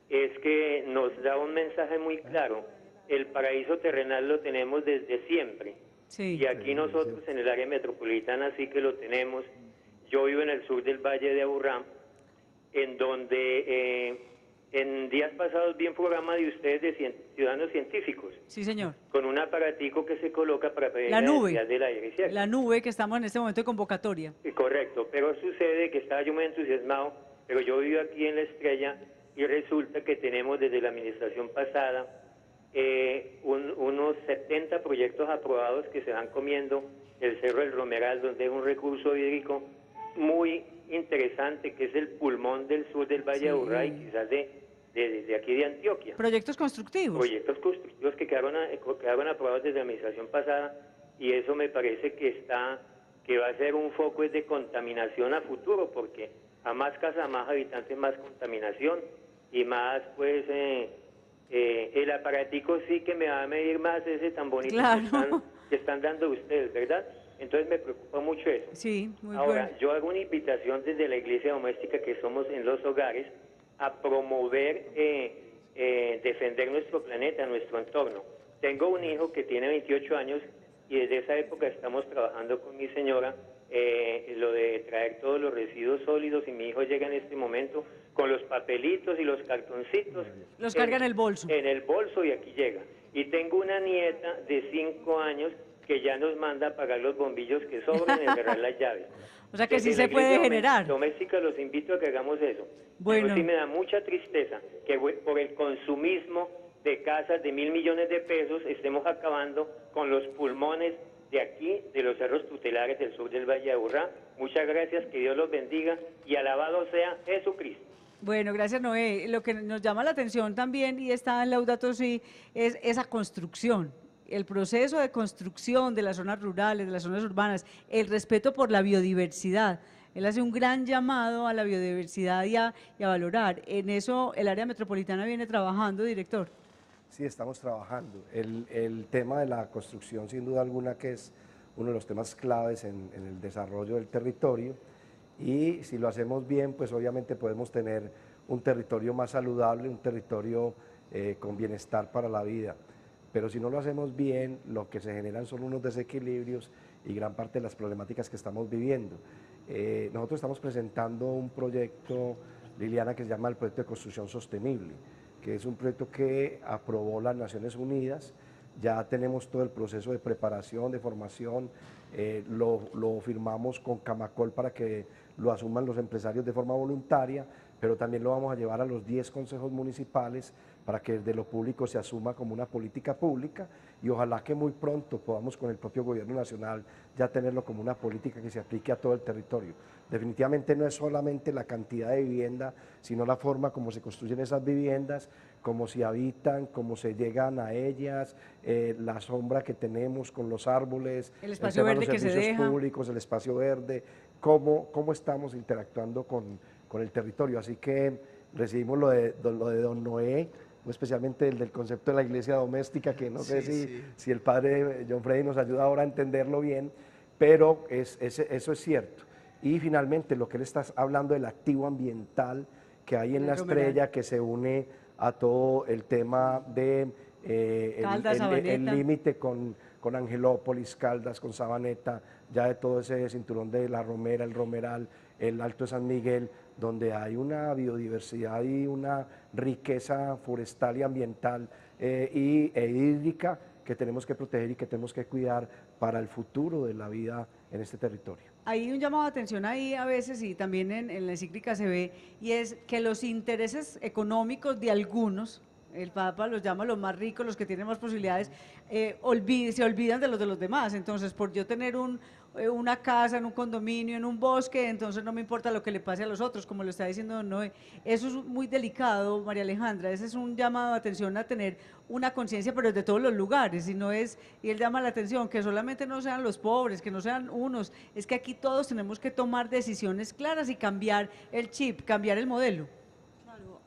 es que nos da un mensaje muy claro. El paraíso terrenal lo tenemos desde siempre, y aquí nosotros en el área metropolitana sí que lo tenemos. Yo vivo en el sur del Valle de Aburrá, en donde en días pasados vi un programa de ustedes de ciudadanos científicos. Sí, señor. Con un aparatico que se coloca para prevenir la nube del aire, ¿cierto? La nube que estamos en este momento de convocatoria. Correcto, pero sucede que estaba yo muy entusiasmado, pero yo vivo aquí en La Estrella y resulta que tenemos desde la administración pasada unos 70 proyectos aprobados que se van comiendo el Cerro del Romeral, donde es un recurso hídrico muy interesante, que es el pulmón del sur del Valle de Aburrá y quizás de aquí de Antioquia. Proyectos constructivos. Proyectos constructivos que quedaron aprobados desde la administración pasada, y eso me parece que va a ser un foco de contaminación a futuro, porque a más casas, más habitantes, más contaminación y más pues... el aparatico sí que me va a medir más ese tan bonito que están dando ustedes, ¿verdad? Entonces me preocupa mucho eso. Sí, muy Ahora, bueno. yo hago una invitación desde la iglesia doméstica que somos en los hogares a promover, defender nuestro planeta, nuestro entorno. Tengo un hijo que tiene 28 años y desde esa época estamos trabajando con mi señora lo de traer todos los residuos sólidos, y mi hijo llega en este momento con los papelitos y los cartoncitos. Los carga en el bolso. En el bolso, y aquí llega. Y tengo una nieta de 5 años que ya nos manda a pagar los bombillos que sobran y cerrar las llaves. O sea que sí se puede generar. Doméstica, los invito a que hagamos eso. Bueno. Pero sí me da mucha tristeza que por el consumismo de casas de 1.000 millones de pesos estemos acabando con los pulmones de aquí, de los cerros tutelares del sur del Valle de Aburrá. Muchas gracias, que Dios los bendiga y alabado sea Jesucristo. Bueno, gracias, Noé. Lo que nos llama la atención también, y está en Laudato Si, es esa construcción, el proceso de construcción de las zonas rurales, de las zonas urbanas, el respeto por la biodiversidad. Él hace un gran llamado a la biodiversidad y a valorar. En eso el área metropolitana viene trabajando, director. Sí, estamos trabajando. El tema de la construcción, sin duda alguna, que es uno de los temas claves en el desarrollo del territorio, y si lo hacemos bien, pues obviamente podemos tener un territorio más saludable, un territorio con bienestar para la vida. Pero si no lo hacemos bien, lo que se generan son unos desequilibrios y gran parte de las problemáticas que estamos viviendo. Nosotros estamos presentando un proyecto, Liliana, que se llama el Proyecto de Construcción Sostenible, que es un proyecto que aprobó las Naciones Unidas. Ya tenemos todo el proceso de preparación, de formación, lo firmamos con Camacol para que lo asuman los empresarios de forma voluntaria, pero también lo vamos a llevar a los 10 consejos municipales para que desde lo público se asuma como una política pública y ojalá que muy pronto podamos con el propio gobierno nacional ya tenerlo como una política que se aplique a todo el territorio. Definitivamente no es solamente la cantidad de vivienda, sino la forma como se construyen esas viviendas, cómo se habitan, cómo se llegan a ellas, la sombra que tenemos con los árboles, el espacio verde que se deja, públicos, el espacio verde, cómo estamos interactuando con el territorio. Así que recibimos lo de don Noé, especialmente el del concepto de la iglesia doméstica, que no sé si el padre John Freddy nos ayuda ahora a entenderlo bien, pero eso es cierto. Y finalmente lo que él está hablando del activo ambiental que hay en la Estrella, que se une a todo el tema de el límite con Angelópolis, Caldas, con Sabaneta, ya de todo ese cinturón de La Romera, el Romeral, el Alto de San Miguel, donde hay una biodiversidad y una riqueza forestal y ambiental e hídrica que tenemos que proteger y que tenemos que cuidar para el futuro de la vida en este territorio. Hay un llamado de atención ahí a veces y también en la encíclica se ve, y es que los intereses económicos de algunos, el Papa los llama los más ricos, los que tienen más posibilidades, se olvidan de los demás. Entonces, por yo tener una casa en un condominio, en un bosque, entonces no me importa lo que le pase a los otros, como lo está diciendo don Noé. Eso es muy delicado, María Alejandra. Ese es un llamado de atención a tener una conciencia, pero desde todos los lugares, y él llama la atención que solamente no sean los pobres, que no sean unos, es que aquí todos tenemos que tomar decisiones claras y cambiar el chip, cambiar el modelo.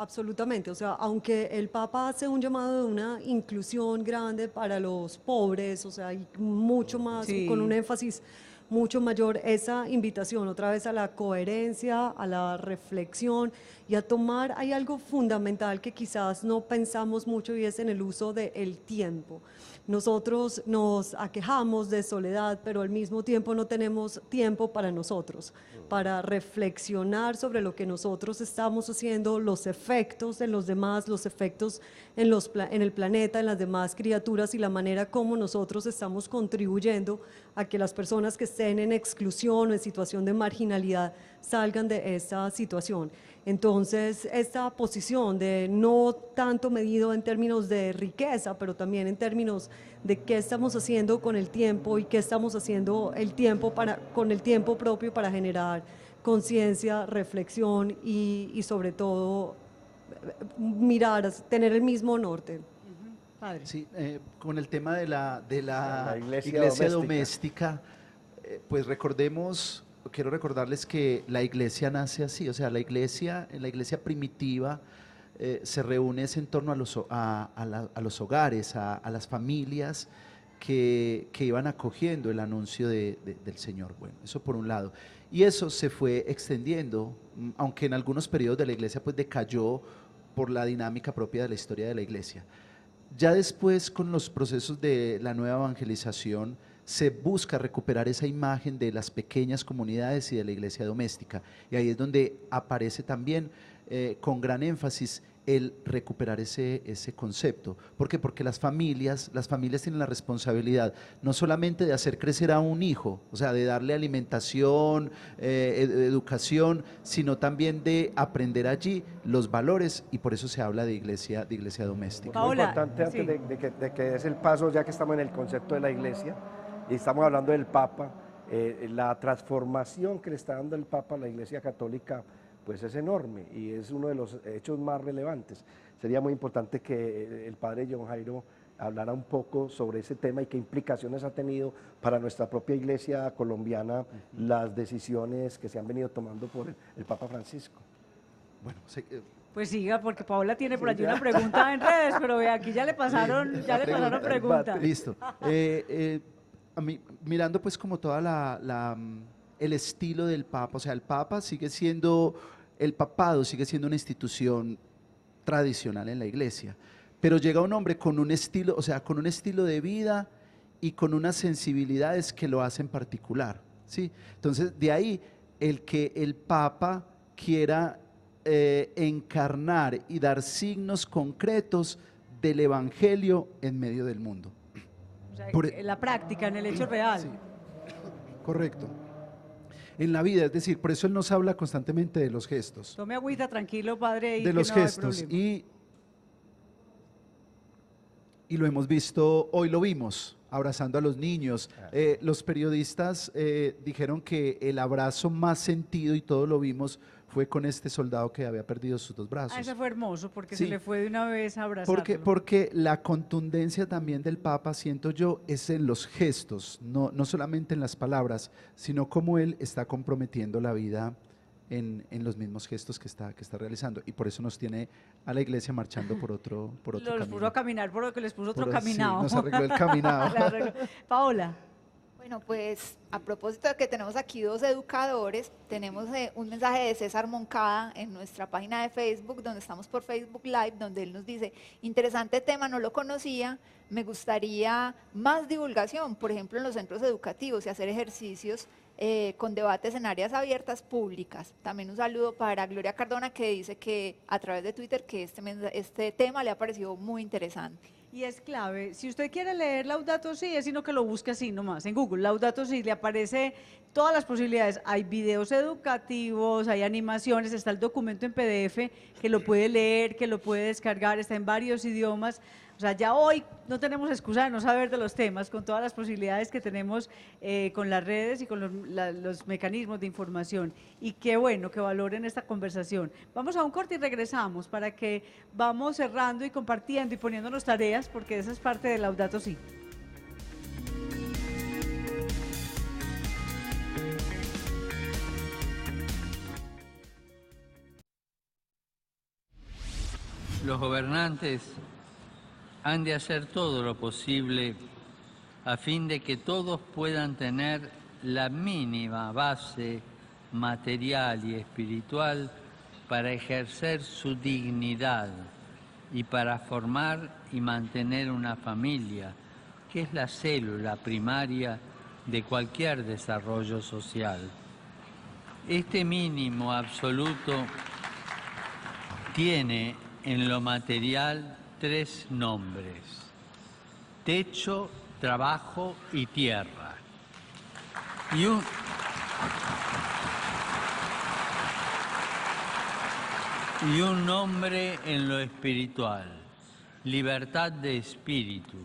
Absolutamente, o sea, aunque el Papa hace un llamado de una inclusión grande para los pobres, o sea, y mucho más, con un énfasis mucho mayor, esa invitación otra vez a la coherencia, a la reflexión y a tomar, hay algo fundamental que quizás no pensamos mucho y es en el uso del tiempo. Nosotros nos aquejamos de soledad, pero al mismo tiempo no tenemos tiempo para nosotros, para reflexionar sobre lo que nosotros estamos haciendo, los efectos en los demás, los efectos en el planeta, en las demás criaturas y la manera como nosotros estamos contribuyendo a que las personas que estén en exclusión o en situación de marginalidad salgan de esa situación. Entonces, esta posición de no tanto medido en términos de riqueza, pero también en términos de qué estamos haciendo con el tiempo y qué estamos haciendo con el tiempo propio para generar conciencia, reflexión y sobre todo mirar, tener el mismo norte. Padre. Sí, con el tema de la iglesia doméstica, pues quiero recordarles que la iglesia nace así, o sea, la iglesia primitiva se reúne en torno a los hogares, a las familias que iban acogiendo el anuncio del Señor. Bueno, eso por un lado. Y eso se fue extendiendo, aunque en algunos periodos de la iglesia pues decayó por la dinámica propia de la historia de la iglesia. Ya después, con los procesos de la nueva evangelización, se busca recuperar esa imagen de las pequeñas comunidades y de la iglesia doméstica. Y ahí es donde aparece también con gran énfasis el recuperar ese concepto. ¿Por qué? Porque las familias tienen la responsabilidad no solamente de hacer crecer a un hijo, o sea, de darle alimentación, educación, sino también de aprender allí los valores, y por eso se habla de iglesia doméstica. Paola, lo importante antes de que es el paso, ya que estamos en el concepto de la iglesia, y estamos hablando del Papa, la transformación que le está dando el Papa a la Iglesia Católica pues es enorme y es uno de los hechos más relevantes. Sería muy importante que el padre John Jairo hablara un poco sobre ese tema y qué implicaciones ha tenido para nuestra propia iglesia colombiana las decisiones que se han venido tomando por el Papa Francisco. Bueno, pues siga, porque Paola tiene por allí una pregunta en redes, pero ve, aquí ya le pasaron pregunta. Listo. A mí, mirando pues como toda el estilo del Papa. O sea, el papado sigue siendo una institución tradicional en la iglesia, pero llega un hombre con un estilo, o sea, con un estilo de vida y con unas sensibilidades que lo hacen particular, ¿sí? Entonces, de ahí el que el Papa quiera encarnar y dar signos concretos del Evangelio en medio del mundo. O sea, en la práctica, en el hecho real. Sí. Correcto. En la vida, es decir, por eso él nos habla constantemente de los gestos. Tome agüita, tranquilo, padre. De los gestos. Y lo hemos visto, hoy lo vimos, abrazando a los niños. Los periodistas dijeron que el abrazo más sentido, y todos lo vimos, fue con este soldado que había perdido sus 2 brazos. Ese fue hermoso, porque sí, se le fue de una vez a abrazarlo. Porque la contundencia también del Papa, siento yo, es en los gestos, no solamente en las palabras, sino cómo él está comprometiendo la vida en los mismos gestos que está realizando. Y por eso nos tiene a la iglesia marchando por otro camino. Los puso a caminar por lo que les puso otro caminado. Sí, nos arregló el caminado. Claro. Paola. Bueno, pues a propósito de que tenemos aquí 2 educadores, tenemos un mensaje de César Moncada en nuestra página de Facebook, donde estamos por Facebook Live, donde él nos dice: interesante tema, no lo conocía, me gustaría más divulgación, por ejemplo en los centros educativos, y hacer ejercicios con debates en áreas abiertas públicas. También un saludo para Gloria Cardona, que dice que a través de Twitter que este tema le ha parecido muy interesante. Y es clave, si usted quiere leer Laudato Si, es sino que lo busque así nomás, en Google, Laudato Si, le aparece todas las posibilidades, hay videos educativos, hay animaciones, está el documento en PDF, que lo puede leer, que lo puede descargar, está en varios idiomas. O sea, ya hoy no tenemos excusa de no saber de los temas, con todas las posibilidades que tenemos con las redes y con los mecanismos de información. Y qué bueno que valoren esta conversación. Vamos a un corte y regresamos para que vamos cerrando y compartiendo y poniéndonos tareas, porque esa es parte de Laudato Si. Los gobernantes han de hacer todo lo posible a fin de que todos puedan tener la mínima base material y espiritual para ejercer su dignidad y para formar y mantener una familia, que es la célula primaria de cualquier desarrollo social. Este mínimo absoluto tiene en lo material 3 nombres: techo, trabajo y tierra. Y un nombre en lo espiritual: libertad de espíritu,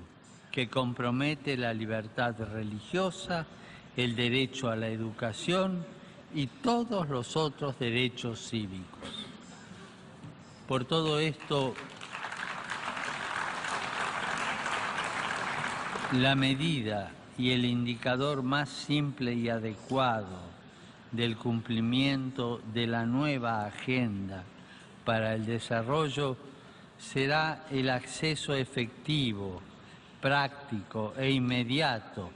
que compromete la libertad religiosa, el derecho a la educación y todos los otros derechos cívicos. Por todo esto, la medida y el indicador más simple y adecuado del cumplimiento de la nueva agenda para el desarrollo será el acceso efectivo, práctico e inmediato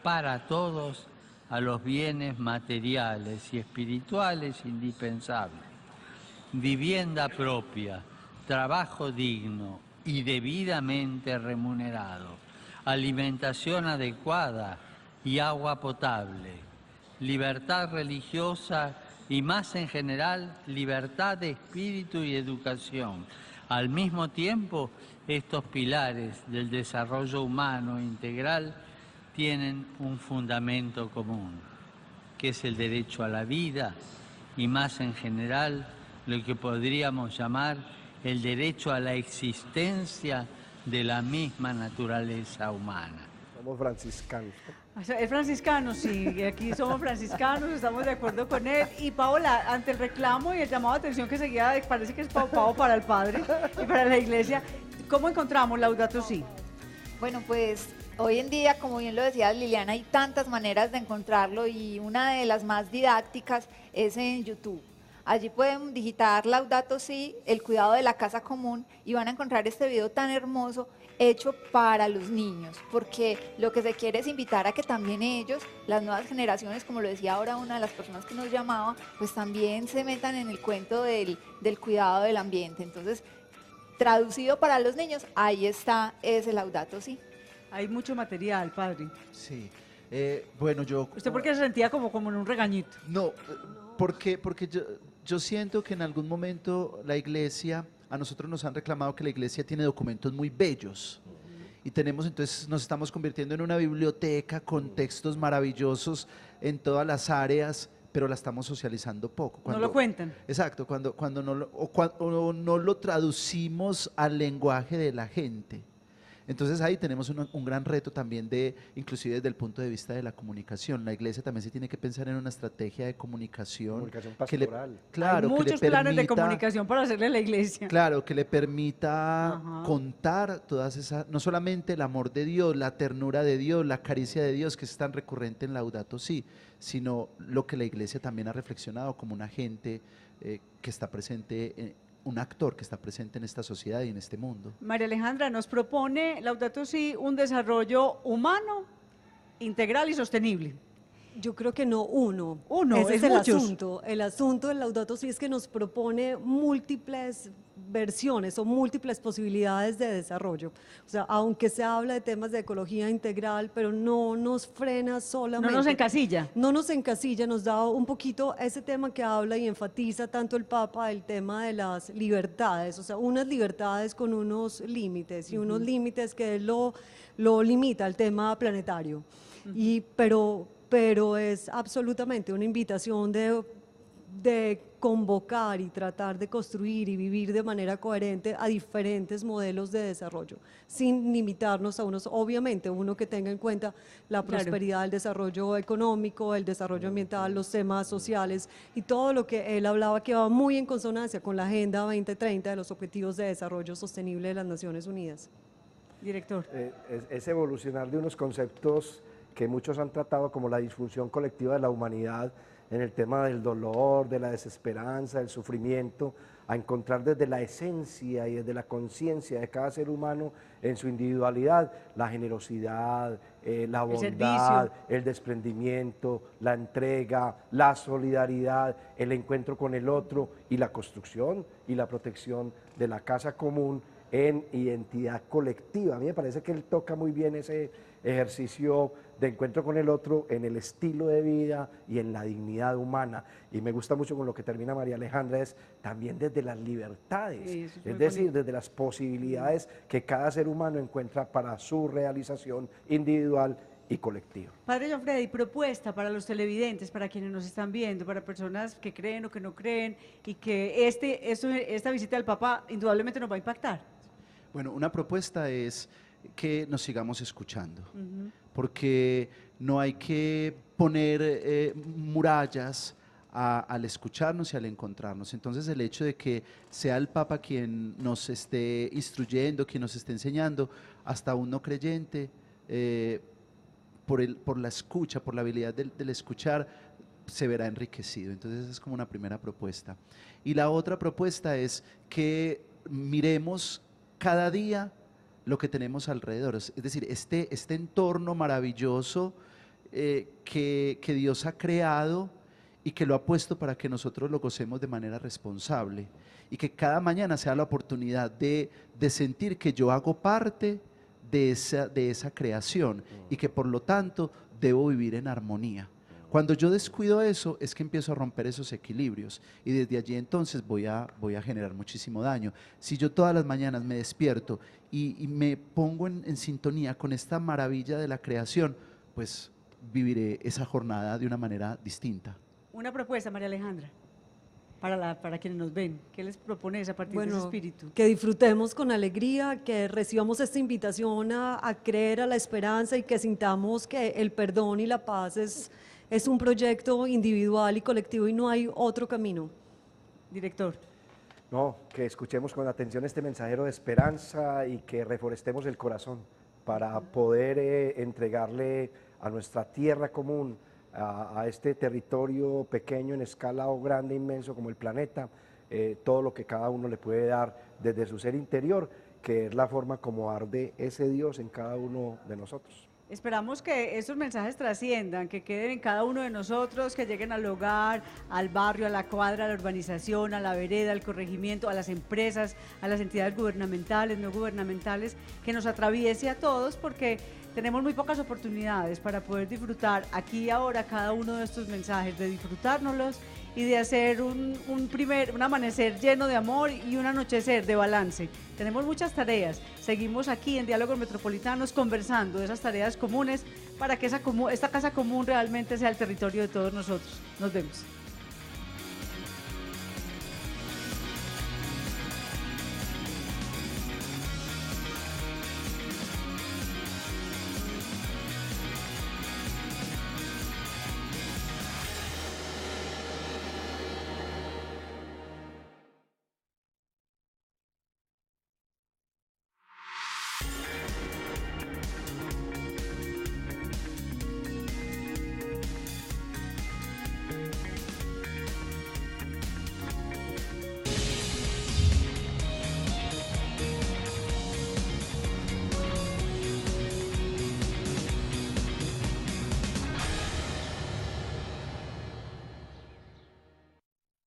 para todos a los bienes materiales y espirituales indispensables: vivienda propia, trabajo digno y debidamente remunerado, alimentación adecuada y agua potable, libertad religiosa y, más en general, libertad de espíritu y educación. Al mismo tiempo, estos pilares del desarrollo humano integral tienen un fundamento común, que es el derecho a la vida y, más en general, lo que podríamos llamar el derecho a la existencia de la misma naturaleza humana. Somos franciscanos. Es franciscano, sí, aquí somos franciscanos, estamos de acuerdo con él. Y Paola, ante el reclamo y el llamado de atención que seguía, parece que es pavo para el padre y para la iglesia, ¿cómo encontramos Laudato Si? Bueno, pues hoy en día, como bien lo decía Liliana, hay tantas maneras de encontrarlo, y una de las más didácticas es en YouTube. Allí pueden digitar Laudato Si, el cuidado de la casa común, y van a encontrar este video tan hermoso hecho para los niños, porque lo que se quiere es invitar a que también ellos, las nuevas generaciones, como lo decía ahora una de las personas que nos llamaba, pues también se metan en el cuento del cuidado del ambiente. Entonces, traducido para los niños, ahí está ese Laudato Si. Hay mucho material, padre. Sí. Bueno, yo... ¿Usted por qué se sentía como en un regañito? No, porque yo siento que en algún momento la iglesia, a nosotros nos han reclamado que la iglesia tiene documentos muy bellos. Y entonces nos estamos convirtiendo en una biblioteca con textos maravillosos en todas las áreas, pero la estamos socializando poco. No lo cuentan. Exacto, cuando no lo traducimos al lenguaje de la gente. Entonces ahí tenemos un gran reto también inclusive desde el punto de vista de la comunicación. La iglesia también se tiene que pensar en una estrategia de comunicación. Pastoral. Claro, hay muchos planes de comunicación para hacerle a la iglesia. Claro, que le permita contar todas esas, no solamente el amor de Dios, la ternura de Dios, la caricia de Dios, que es tan recurrente en Laudato Si, sino lo que la iglesia también ha reflexionado como un agente que está presente un actor que está presente en esta sociedad y en este mundo. María Alejandra, nos propone Laudato Si un desarrollo humano, integral y sostenible. Yo creo que no uno. Ese es el muchos. asunto. El asunto del Laudato Si es que nos propone múltiples versiones o múltiples posibilidades de desarrollo. O sea, aunque se habla de temas de ecología integral, pero no nos frena solamente. No nos encasilla. No nos encasilla, nos da un poquito ese tema que habla y enfatiza tanto el Papa, el tema de las libertades, o sea, unas libertades con unos límites y unos límites que él lo limita al tema planetario. Pero es absolutamente una invitación de convocar y tratar de construir y vivir de manera coherente a diferentes modelos de desarrollo, sin limitarnos a unos, obviamente uno que tenga en cuenta la prosperidad, el desarrollo económico, el desarrollo ambiental, los temas sociales y todo lo que él hablaba que va muy en consonancia con la Agenda 2030 de los Objetivos de Desarrollo Sostenible de las Naciones Unidas. Director. Es evolucionar de unos conceptos que muchos han tratado como la disfunción colectiva de la humanidad en el tema del dolor, de la desesperanza, del sufrimiento, a encontrar desde la esencia y desde la conciencia de cada ser humano en su individualidad, la generosidad, la bondad, el desprendimiento, la entrega, la solidaridad, el encuentro con el otro y la construcción y la protección de la casa común en identidad colectiva. A mí me parece que él toca muy bien ese ejercicio de encuentro con el otro en el estilo de vida y en la dignidad humana. Y me gusta mucho con lo que termina María Alejandra, es también desde las libertades, es decir, desde las posibilidades que cada ser humano encuentra para su realización individual y colectiva. Padre Joffredi, propuesta para los televidentes, para quienes nos están viendo, para personas que creen o que no creen, y que esta visita del Papa indudablemente nos va a impactar. Bueno, una propuesta es que nos sigamos escuchando, porque no hay que poner murallas al escucharnos y al encontrarnos. Entonces el hecho de que sea el Papa quien nos esté instruyendo, quien nos esté enseñando, hasta un no creyente, por la escucha, por la habilidad del escuchar, se verá enriquecido. Entonces esa es como una primera propuesta. Y la otra propuesta es que miremos cada día lo que tenemos alrededor, es decir, este entorno maravilloso que Dios ha creado y que lo ha puesto para que nosotros lo gocemos de manera responsable, y que cada mañana sea la oportunidad de sentir que yo hago parte de esa creación y que por lo tanto debo vivir en armonía. Cuando yo descuido eso, es que empiezo a romper esos equilibrios, y desde allí entonces voy a generar muchísimo daño. Si yo todas las mañanas me despierto y me pongo en sintonía con esta maravilla de la creación, pues viviré esa jornada de una manera distinta. Una propuesta, María Alejandra, para quienes nos ven. ¿Qué les propones a partir de ese espíritu? Que disfrutemos con alegría, que recibamos esta invitación a creer, a la esperanza, y que sintamos que el perdón y la paz es un proyecto individual y colectivo y no hay otro camino. Director. No, que escuchemos con atención este mensajero de esperanza y que reforestemos el corazón para poder entregarle a nuestra tierra común a este territorio pequeño en escala o grande, inmenso como el planeta, todo lo que cada uno le puede dar desde su ser interior, que es la forma como arde ese Dios en cada uno de nosotros. Esperamos que estos mensajes trasciendan, que queden en cada uno de nosotros, que lleguen al hogar, al barrio, a la cuadra, a la urbanización, a la vereda, al corregimiento, a las empresas, a las entidades gubernamentales, no gubernamentales, que nos atraviese a todos, porque tenemos muy pocas oportunidades para poder disfrutar aquí y ahora cada uno de estos mensajes, de disfrutárnoslos y de hacer un amanecer lleno de amor y un anochecer de balance. Tenemos muchas tareas, seguimos aquí en Diálogos Metropolitanos conversando de esas tareas comunes para que esta casa común realmente sea el territorio de todos nosotros. Nos vemos.